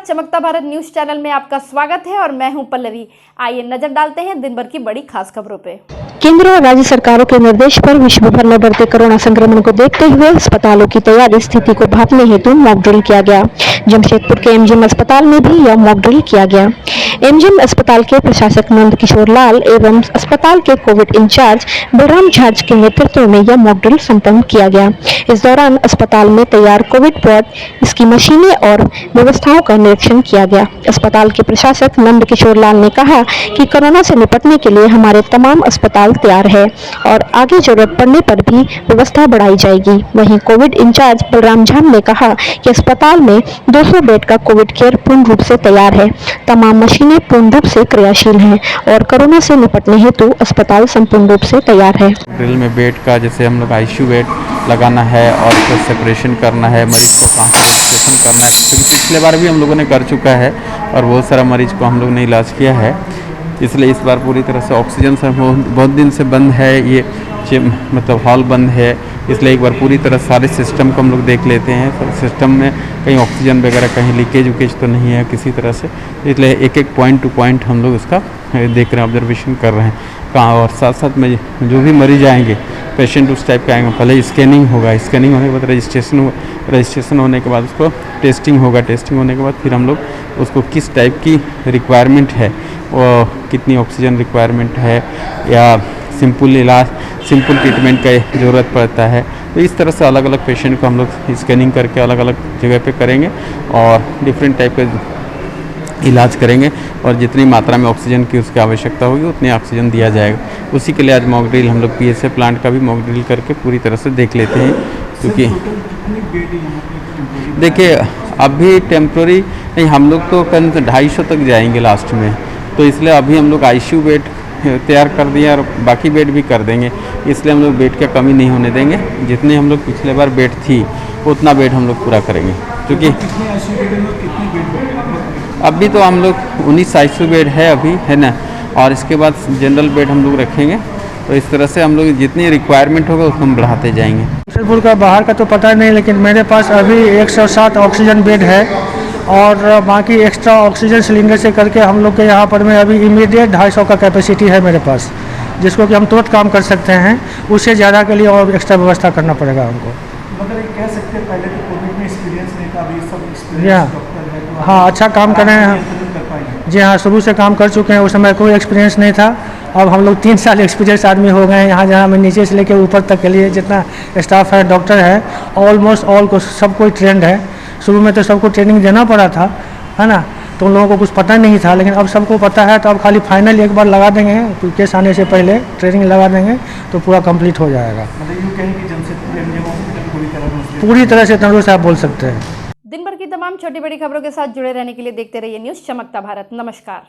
चमकता Bharat news channel में आपका स्वागत है और मैं हूं पल्लवी। आइए नजर डालते हैं दिन भर की बड़ी खास खबरों पे। केंद्र और राज्य सरकारों के निर्देश पर विश्व भर में बढ़ते कोरोना संक्रमण को देखते हुए अस्पतालों की तैयारी स्थिति को भांपने हेतु मॉक ड्रिल किया गया। जमशेदपुर के एमजीएम अस्पताल में भी यह मॉक ड्रिल किया गया। एमजीएम अस्पताल के प्रशासक नंद किशोर लाल एवं अस्पताल के कोविड इंचार्ज बलराम झा के नेतृत्व में यह मॉक ड्रिल संपन्न किया गया। इस दौरान अस्पताल में तैयार कोविड वार्ड, इसकी मशीनें और व्यवस्थाओं का निरीक्षण किया गया। अस्पताल के प्रशासक नंद किशोर लाल ने कहा कि कोरोना से निपटने के लिए हमारे तमाम अस्पताल तैयार है और आगे जरूरत पड़ने पर भी व्यवस्था बढ़ाई जाएगी। वहीं कोविड इंचार्ज बलराम झा ने कहा कि अस्पताल में 200 बेड का कोविड केयर पूर्ण रूप से तैयार है, तमाम मशीनें पूर्ण रूप से क्रियाशील हैं और कोरोना से निपटने हेतु अस्पताल संपूर्ण रूप से तैयार है। ड्रिल में बेड का जैसे हम लोग आईसीयू बेड लगाना है और उसका सेपरेशन करना है, मरीज को कहाँ सेपरेशन करना है, क्योंकि पिछले बार भी हम लोगों ने कर चुका है और बहुत सारा मरीज को हम लोग ने इलाज किया है। इसलिए इस बार पूरी तरह से ऑक्सीजन से बहुत दिन से बंद है, ये मतलब हॉल बंद है, इसलिए एक बार पूरी तरह सारे सिस्टम को हम लोग देख लेते हैं। सिस्टम में कहीं ऑक्सीजन वगैरह कहीं लीकेज उकेज तो नहीं है किसी तरह से, इसलिए एक एक पॉइंट टू पॉइंट हम लोग इसका देख रहे हैं, ऑब्जर्वेशन कर रहे हैं कहाँ। और साथ साथ में जो भी मरीज आएंगे, पेशेंट उस टाइप के आएंगे, पहले स्कैनिंग होगा, स्कैनिंग होने के बाद रजिस्ट्रेशन होने के बाद उसको टेस्टिंग होगा, टेस्टिंग होने के बाद फिर हम लोग उसको किस टाइप की रिक्वायरमेंट है, वो कितनी ऑक्सीजन रिक्वायरमेंट है या सिंपल ट्रीटमेंट का ज़रूरत पड़ता है, तो इस तरह से अलग अलग पेशेंट को हम लोग स्कैनिंग करके अलग अलग जगह पे करेंगे और डिफरेंट टाइप का इलाज करेंगे और जितनी मात्रा में ऑक्सीजन की उसकी आवश्यकता होगी उतनी ऑक्सीजन दिया जाएगा। उसी के लिए आज मॉक ड्रिल हम लोग पीएसए प्लांट का भी मॉक ड्रिल करके पूरी तरह से देख लेते हैं। क्योंकि देखिए अभी टेम्प्रोरी नहीं, हम लोग तो कल 250 तक जाएंगे लास्ट में, तो इसलिए अभी हम लोग आईसीयू बेड तैयार कर दिया और बाकी बेड भी कर देंगे, इसलिए हम लोग बेड की कमी नहीं होने देंगे। जितने हम लोग पिछले बार बेड थी उतना बेड हम लोग पूरा करेंगे। क्योंकि अभी तो हम लोग 19 आईसीयू बेड है अभी, है ना, और इसके बाद जनरल बेड हम लोग रखेंगे। तो इस तरह से हम लोग जितनी रिक्वायरमेंट होगा उसको हम बढ़ाते जाएंगे। जमशेदपुर का बाहर का तो पता नहीं, लेकिन मेरे पास अभी 107 ऑक्सीजन बेड है और बाकी एक्स्ट्रा ऑक्सीजन सिलेंडर से करके हम लोग के यहाँ पर में अभी इमीडिएट 250 का कैपेसिटी है मेरे पास, जिसको कि हम तुरंत काम कर सकते हैं। उससे ज़्यादा के लिए और एक्स्ट्रा व्यवस्था करना पड़ेगा हमको। मतलब ये कह सकते हैं पहले तो कोविड में एक्सपीरियंस नहीं था, अभी सब एक्सपीरियंस डॉक्टर है तो हाँ, अच्छा काम कर रहे हैं। जी हाँ, शुरू से काम कर चुके हैं, उस समय कोई एक्सपीरियंस नहीं था। अब हम लोग 3 साल एक्सपीरियंस आदमी हो गए हैं यहाँ, जहाँ में नीचे से लेकर ऊपर तक के लिए जितना स्टाफ है, डॉक्टर है, ऑलमोस्ट ऑल को सब कोई ट्रेंड है। शुरू में तो सबको ट्रेनिंग देना पड़ा था, है ना, तो उन लोगों को कुछ पता नहीं था, लेकिन अब सबको पता है। तो अब खाली फाइनल एक बार लगा देंगे, केस आने से पहले ट्रेनिंग लगा देंगे तो पूरा कंप्लीट हो जाएगा। मतलब यूँ कहें कि जमशेदपुर एमजीएम पूरी तरह से तंदुरुस्त आप बोल सकते हैं। दिन भर की तमाम छोटी बड़ी खबरों के साथ जुड़े रहने के लिए देखते रहिए न्यूज़ चमकता भारत। नमस्कार।